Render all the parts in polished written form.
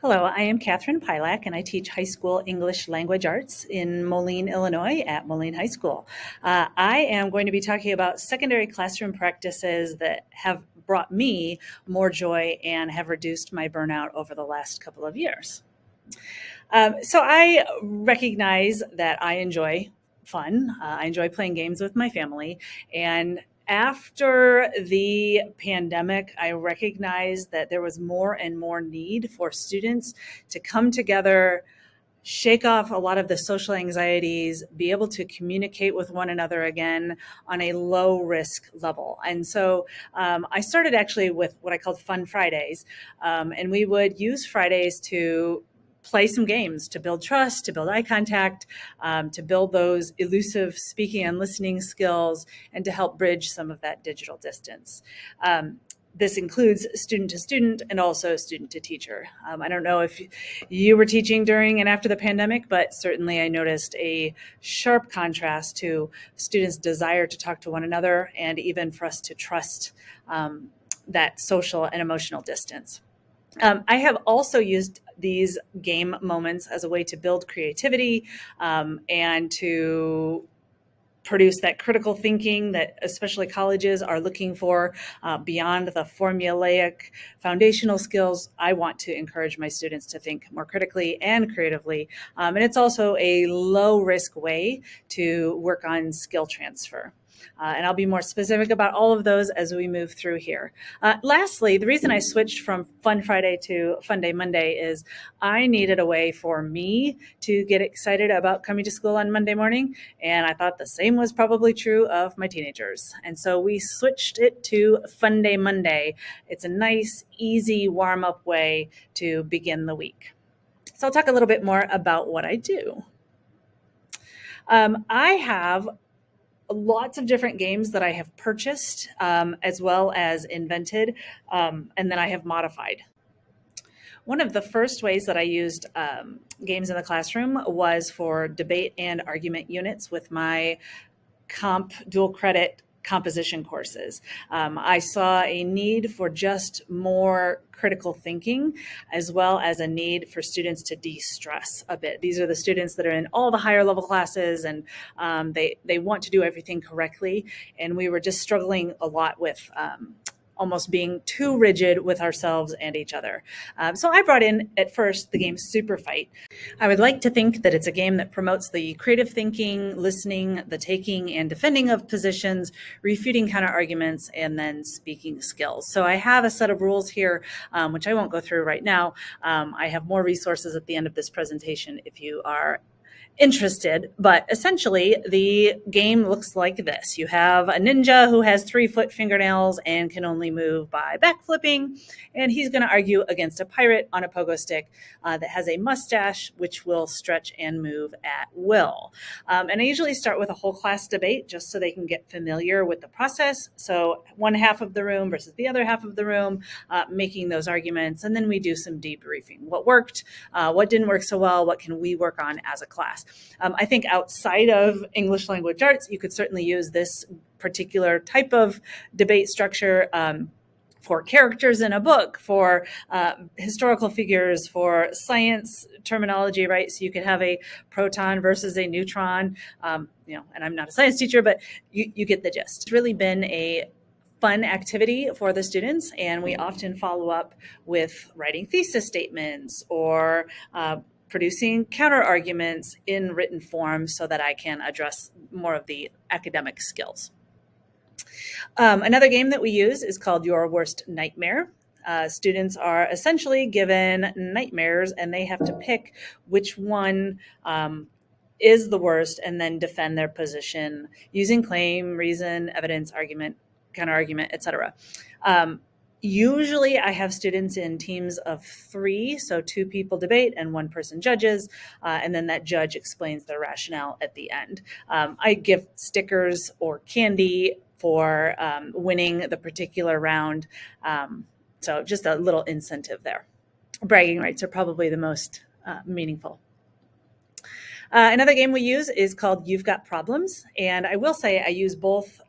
Hello, I am Katherine Pielak, and I teach high school English language arts in Moline, Illinois at Moline High School. I am going to be talking about secondary classroom practices that have brought me more joy and have reduced my burnout over the last couple of years. So I recognize that I enjoy fun. I enjoy playing games with my family. And after the pandemic, I recognized that there was more and more need for students to come together, shake off a lot of the social anxieties, be able to communicate with one another again on a low risk level. And so I started actually with what I called Fun Fridays. And we would use Fridays to play some games to build trust, to build eye contact, to build those elusive speaking and listening skills, and to help bridge some of that digital distance. This includes student to student and also student to teacher. I don't know if you were teaching during and after the pandemic, but certainly I noticed a sharp contrast to students' desire to talk to one another and even for us to trust that social and emotional distance. I have also used these game moments as a way to build creativity and to produce that critical thinking that especially colleges are looking for beyond the formulaic foundational skills. I want to encourage my students to think more critically and creatively. And it's also a low risk way to work on skill transfer. And I'll be more specific about all of those as we move through here. Lastly, the reason I switched from Fun Friday to Fun Day Monday is I needed a way for me to get excited about coming to school on Monday morning. And I thought the same was probably true of my teenagers. And so we switched it to Fun Day Monday. It's a nice, easy warm-up way to begin the week. So I'll talk a little bit more about what I do. I have lots of different games that I have purchased as well as invented, and then I have modified. One of the first ways that I used games in the classroom was for debate and argument units with my comp dual credit composition courses. I saw a need for just more critical thinking, as well as a need for students to de-stress a bit. These are the students that are in all the higher level classes, and they want to do everything correctly. And we were just struggling a lot with almost being too rigid with ourselves and each other. So I brought in, at first, the game Super Fight. I would like to think that it's a game that promotes the creative thinking, listening, the taking and defending of positions, refuting counter arguments, and then speaking skills. So I have a set of rules here, which I won't go through right now. I have more resources at the end of this presentation if you are interested, but essentially the game looks like this. You have a ninja who has 3-foot fingernails and can only move by backflipping, and he's going to argue against a pirate on a pogo stick that has a mustache which will stretch and move at will. And I usually start with a whole class debate just so they can get familiar with the process. So one half of the room versus the other half of the room, making those arguments, and then we do some debriefing. What worked, what didn't work so well, what can we work on as a class? I think outside of English language arts, you could certainly use this particular type of debate structure for characters in a book, for historical figures, for science terminology, right? So you could have a proton versus a neutron, and I'm not a science teacher, but you get the gist. It's really been a fun activity for the students, and we often follow up with writing thesis statements or producing counter arguments in written form so that I can address more of the academic skills. Another game that we use is called Your Worst Nightmare. Students are essentially given nightmares and they have to pick which one is the worst and then defend their position using claim, reason, evidence, argument, counter argument, etc. Usually I have students in teams of 3, so 2 people debate and 1 person judges, and then that judge explains their rationale at the end. I give stickers or candy for winning the particular round, so just a little incentive there. Bragging rights are probably the most meaningful. Another game we use is called You've Got Problems, and I will say I use both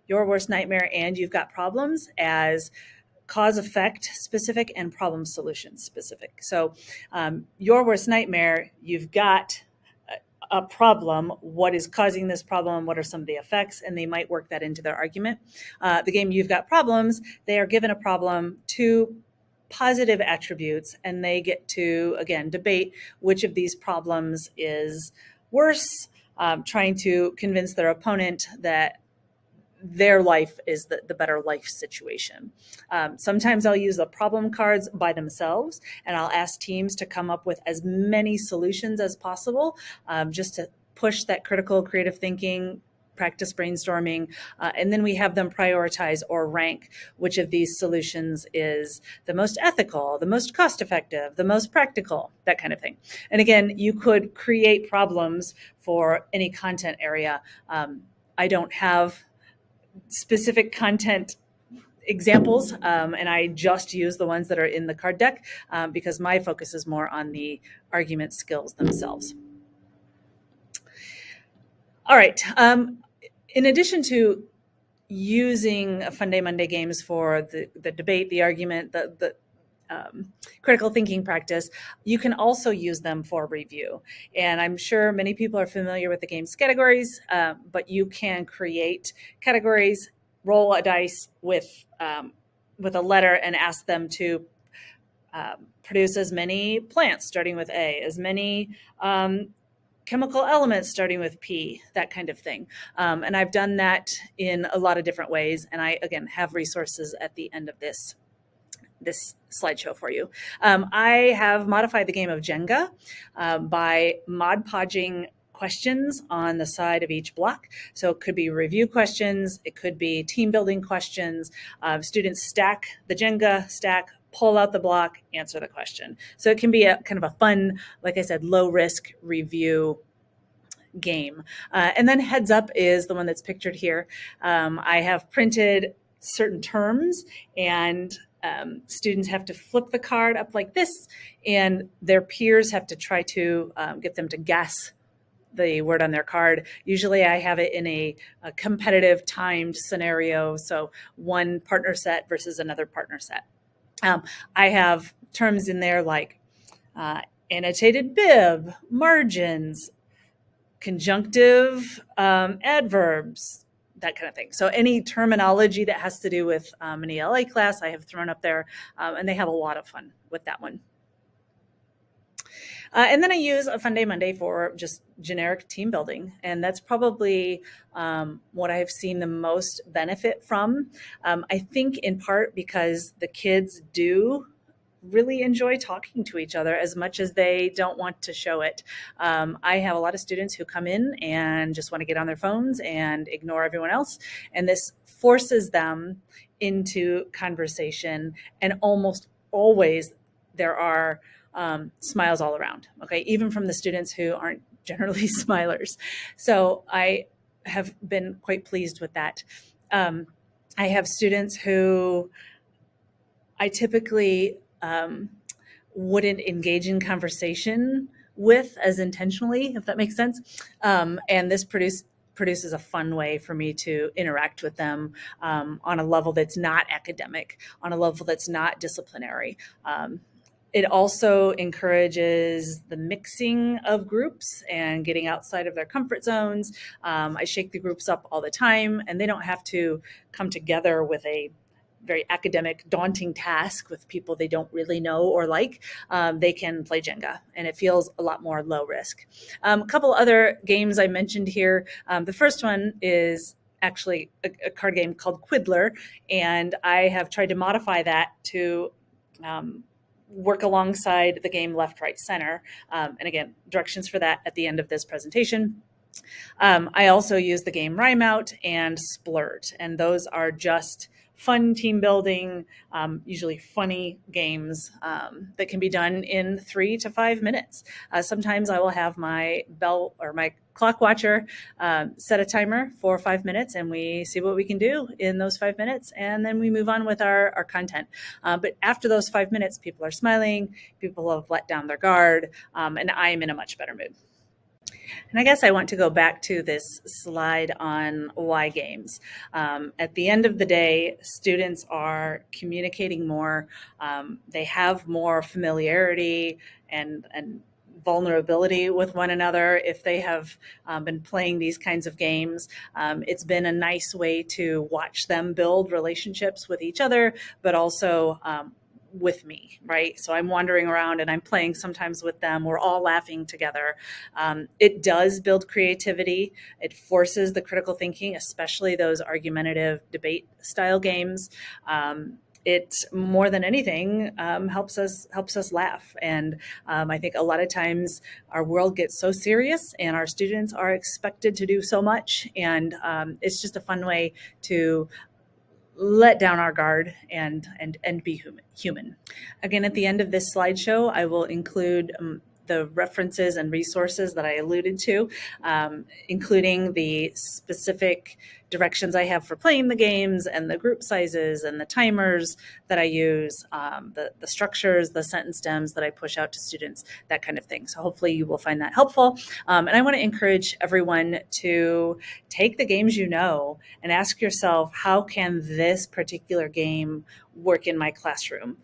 Your Worst Nightmare and You've Got Problems as cause effect specific and problem solution specific. So your worst nightmare, you've got a problem. What is causing this problem? What are some of the effects? And they might work that into their argument. The game You've Got Problems, they are given a problem, two positive attributes, and they get to, again, debate which of these problems is worse, trying to convince their opponent that their life is the better life situation. Sometimes I'll use the problem cards by themselves, and I'll ask teams to come up with as many solutions as possible, just to push that critical creative thinking, practice brainstorming, and then we have them prioritize or rank which of these solutions is the most ethical, the most cost effective, the most practical, that kind of thing. And again, you could create problems for any content area. I don't have specific content examples, and I just use the ones that are in the card deck because my focus is more on the argument skills themselves. All right. In addition to using Fun Day Monday games for the debate, the argument, the critical thinking practice, you can also use them for review. And I'm sure many people are familiar with the game's categories, but you can create categories, roll a dice with a letter and ask them to produce as many plants starting with A, as many chemical elements starting with P, that kind of thing. And I've done that in a lot of different ways. And I, again, have resources at the end of this slideshow for you. I have modified the game of Jenga by Mod Podging questions on the side of each block. So it could be review questions, it could be team building questions. Students stack the Jenga stack, pull out the block, answer the question. So it can be a kind of a fun, like I said, low risk review game. And then Heads Up is the one that's pictured here. I have printed certain terms, and students have to flip the card up like this, and their peers have to try to get them to guess the word on their card. Usually I have it in a competitive timed scenario, so one partner set versus another partner set. I have terms in there like annotated bib, margins, conjunctive adverbs, that kind of thing. So any terminology that has to do with an ELA class, I have thrown up there, and they have a lot of fun with that one. And then I use a Fun Day Monday for just generic team building. And that's probably what I've seen the most benefit from. I think in part because the kids do really enjoy talking to each other as much as they don't want to show it. I have a lot of students who come in and just want to get on their phones and ignore everyone else. And this forces them into conversation. And almost always there are smiles all around, okay, even from the students who aren't generally smilers. So I have been quite pleased with that. I have students who I typically wouldn't engage in conversation with as intentionally, if that makes sense. And this produces a fun way for me to interact with them on a level that's not academic, on a level that's not disciplinary. It also encourages the mixing of groups and getting outside of their comfort zones. I shake the groups up all the time, and they don't have to come together with a very academic, daunting task with people they don't really know or like. They can play Jenga, and it feels a lot more low risk. A couple other games I mentioned here. The first one is actually a card game called Quiddler, and I have tried to modify that to work alongside the game Left, Right, Center. And again, directions for that at the end of this presentation. I also use the game Rhyme Out and Splurt, and those are just fun team building, usually funny games that can be done in 3 to 5 minutes. Sometimes I will have my bell or my clock watcher set a timer for 5 minutes, and we see what we can do in those 5 minutes, and then we move on with our content. But after those 5 minutes, people are smiling, people have let down their guard, and I'm in a much better mood. And I guess I want to go back to this slide on why games. At the end of the day, students are communicating more. They have more familiarity and vulnerability with one another if they have been playing these kinds of games. It's been a nice way to watch them build relationships with each other, but also with me, right? So I'm wandering around and I'm playing sometimes with them. We're all laughing together. It does build creativity. It forces the critical thinking, especially those argumentative debate style games. It more than anything helps us laugh, and I think a lot of times our world gets so serious, and our students are expected to do so much, and it's just a fun way to let down our guard and be human. Again, at the end of this slideshow, I will include the references and resources that I alluded to, including the specific directions I have for playing the games and the group sizes and the timers that I use, the structures, the sentence stems that I push out to students, that kind of thing. So hopefully you will find that helpful. And I want to encourage everyone to take the games you know and ask yourself, how can this particular game work in my classroom?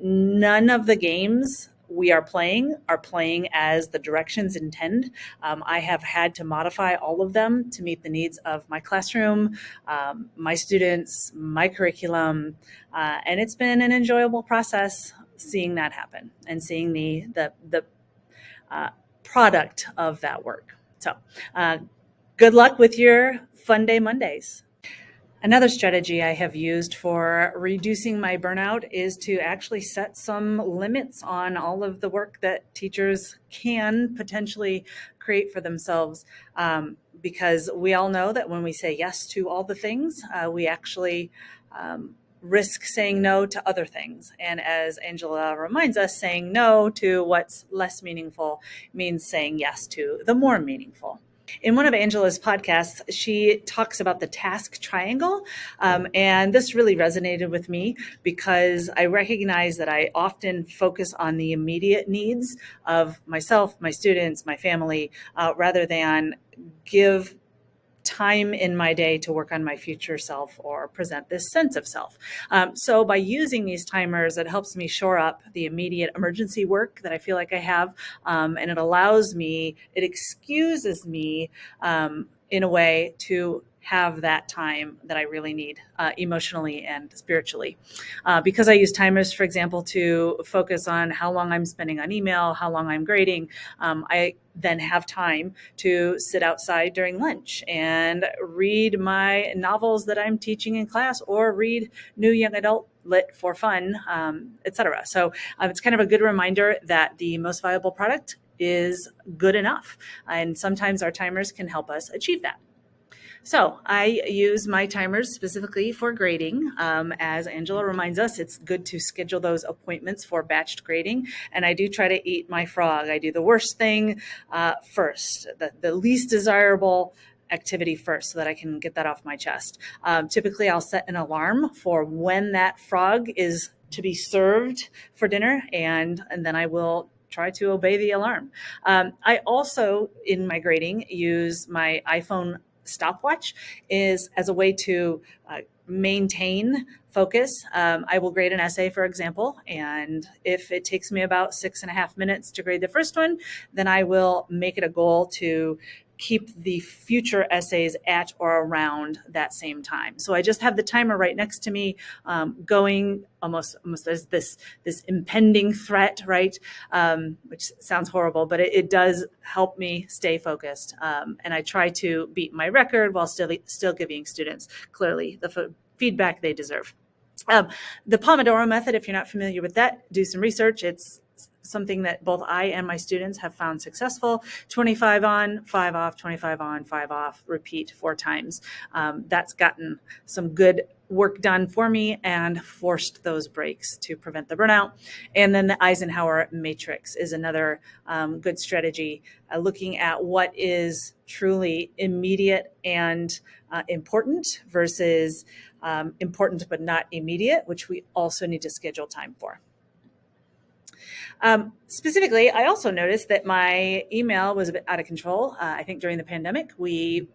None of the games we are playing as the directions intend. I have had to modify all of them to meet the needs of my classroom, my students, my curriculum, and it's been an enjoyable process seeing that happen and seeing the product of that work. So, good luck with your Fun Day Mondays. Another strategy I have used for reducing my burnout is to actually set some limits on all of the work that teachers can potentially create for themselves. Because we all know that when we say yes to all the things, we actually risk saying no to other things. And as Angela reminds us, saying no to what's less meaningful means saying yes to the more meaningful. In one of Angela's podcasts, she talks about the task triangle. And this really resonated with me because I recognize that I often focus on the immediate needs of myself, my students, my family, rather than give time in my day to work on my future self or present this sense of self. So by using these timers, it helps me shore up the immediate emergency work that I feel like I have. And it allows me, it excuses me in a way to have that time that I really need emotionally and spiritually. Because I use timers, for example, to focus on how long I'm spending on email, how long I'm grading, I then have time to sit outside during lunch and read my novels that I'm teaching in class or read new young adult lit for fun, etc. So it's kind of a good reminder that the most valuable product is good enough. And sometimes our timers can help us achieve that. So I use my timers specifically for grading. As Angela reminds us, it's good to schedule those appointments for batched grading. And I do try to eat my frog. I do the worst thing first, the least desirable activity first so that I can get that off my chest. Typically, I'll set an alarm for when that frog is to be served for dinner, and then I will try to obey the alarm. I also, in my grading, use my iPhone stopwatch is as a way to maintain focus. I will grade an essay, for example, and if it takes me about 6.5 minutes to grade the first one, then I will make it a goal to keep the future essays at or around that same time. So I just have the timer right next to me, going almost as this impending threat, right? Which sounds horrible, but it does help me stay focused. And I try to beat my record while still giving students clearly the feedback they deserve. The Pomodoro method, if you're not familiar with that, do some research. It's something that both I and my students have found successful. 25 on, 5 off, 25 on, 5 off, repeat 4 times. That's gotten some good work done for me and forced those breaks to prevent the burnout. And then the Eisenhower matrix is another good strategy, looking at what is truly immediate and important versus important but not immediate, which we also need to schedule time for. Specifically, I also noticed that my email was a bit out of control. I think during the pandemic, we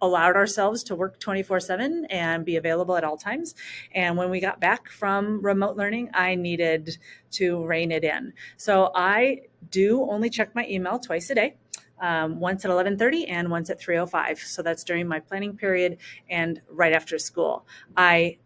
allowed ourselves to work 24/7 and be available at all times. And when we got back from remote learning, I needed to rein it in. So I do only check my email twice a day. Once at 11:30 and once at 3:05. So that's during my planning period and right after school. I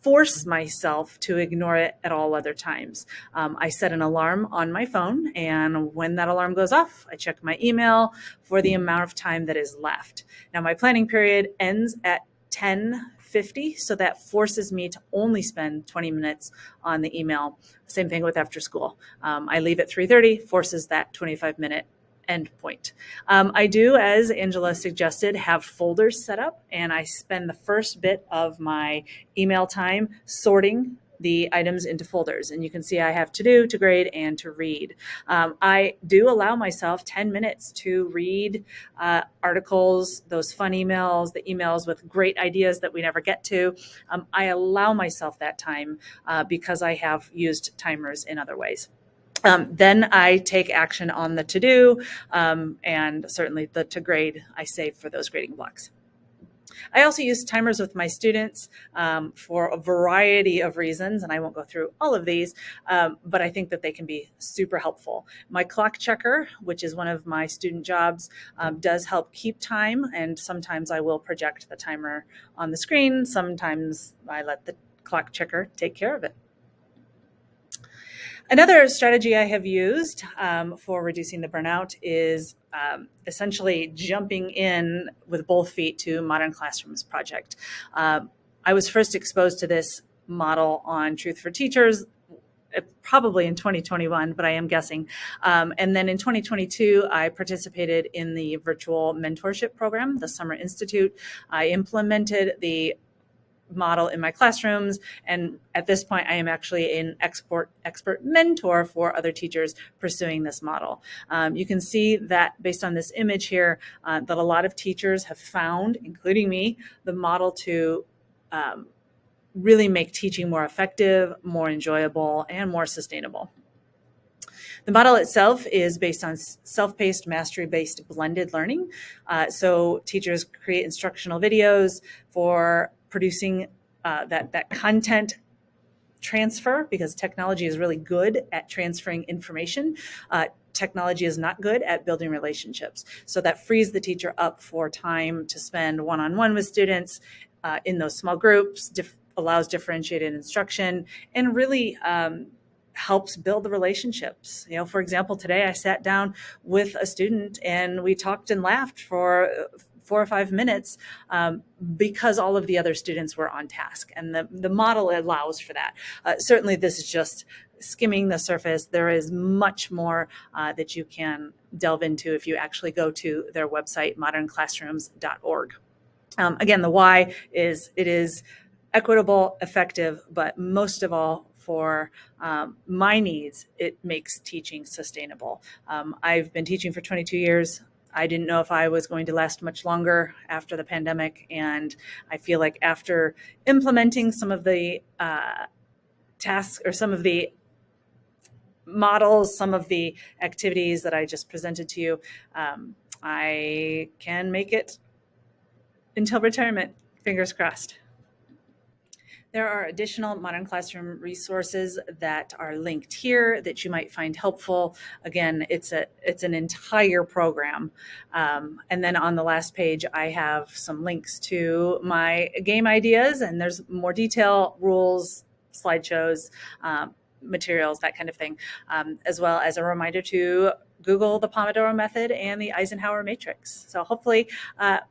force myself to ignore it at all other times. I set an alarm on my phone, and when that alarm goes off, I check my email for the amount of time that is left. Now, my planning period ends at 10:50, so that forces me to only spend 20 minutes on the email. Same thing with after school. I leave at 3:30, forces that 25-minute endpoint. I do, as Angela suggested, have folders set up, and I spend the first bit of my email time sorting the items into folders. And you can see I have to do, to grade, and to read. I do allow myself 10 minutes to read articles, those fun emails, the emails with great ideas that we never get to. I allow myself that time because I have used timers in other ways. Then I take action on the to-do, and certainly the to-grade I save for those grading blocks. I also use timers with my students for a variety of reasons, and I won't go through all of these, but I think that they can be super helpful. My clock checker, which is one of my student jobs, does help keep time, and sometimes I will project the timer on the screen. Sometimes I let the clock checker take care of it. Another strategy I have used for reducing the burnout is essentially jumping in with both feet to Modern Classrooms project. I was first exposed to this model on Truth for Teachers probably in 2021, but I am guessing. And then in 2022, I participated in the virtual mentorship program, the Summer Institute. I implemented the model in my classrooms, and at this point I am actually an expert mentor for other teachers pursuing this model. You can see that based on this image here that a lot of teachers have found, including me, the model to really make teaching more effective, more enjoyable, and more sustainable. The model itself is based on self-paced, mastery-based blended learning. So teachers create instructional videos for producing that content transfer, because technology is really good at transferring information. Technology is not good at building relationships. So that frees the teacher up for time to spend one-on-one with students in those small groups, allows differentiated instruction, and really helps build the relationships. You know, for example, today I sat down with a student and we talked and laughed for 4 or 5 minutes because all of the other students were on task, and the model allows for that. Certainly this is just skimming the surface. There is much more that you can delve into if you actually go to their website, modernclassrooms.org. Again, the why is it is equitable, effective, but most of all, for my needs, it makes teaching sustainable. I've been teaching for 22 years. I didn't know if I was going to last much longer after the pandemic, and I feel like after implementing some of the tasks or some of the models, some of the activities that I just presented to you, I can make it until retirement. Fingers crossed. There are additional Modern Classroom resources that are linked here that you might find helpful. Again, it's an entire program. And then on the last page, I have some links to my game ideas, and there's more detail, rules, slideshows, materials, that kind of thing, as well as a reminder to Google the Pomodoro method and the Eisenhower matrix. So hopefully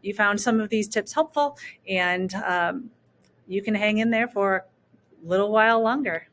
you found some of these tips helpful, and you can hang in there for a little while longer.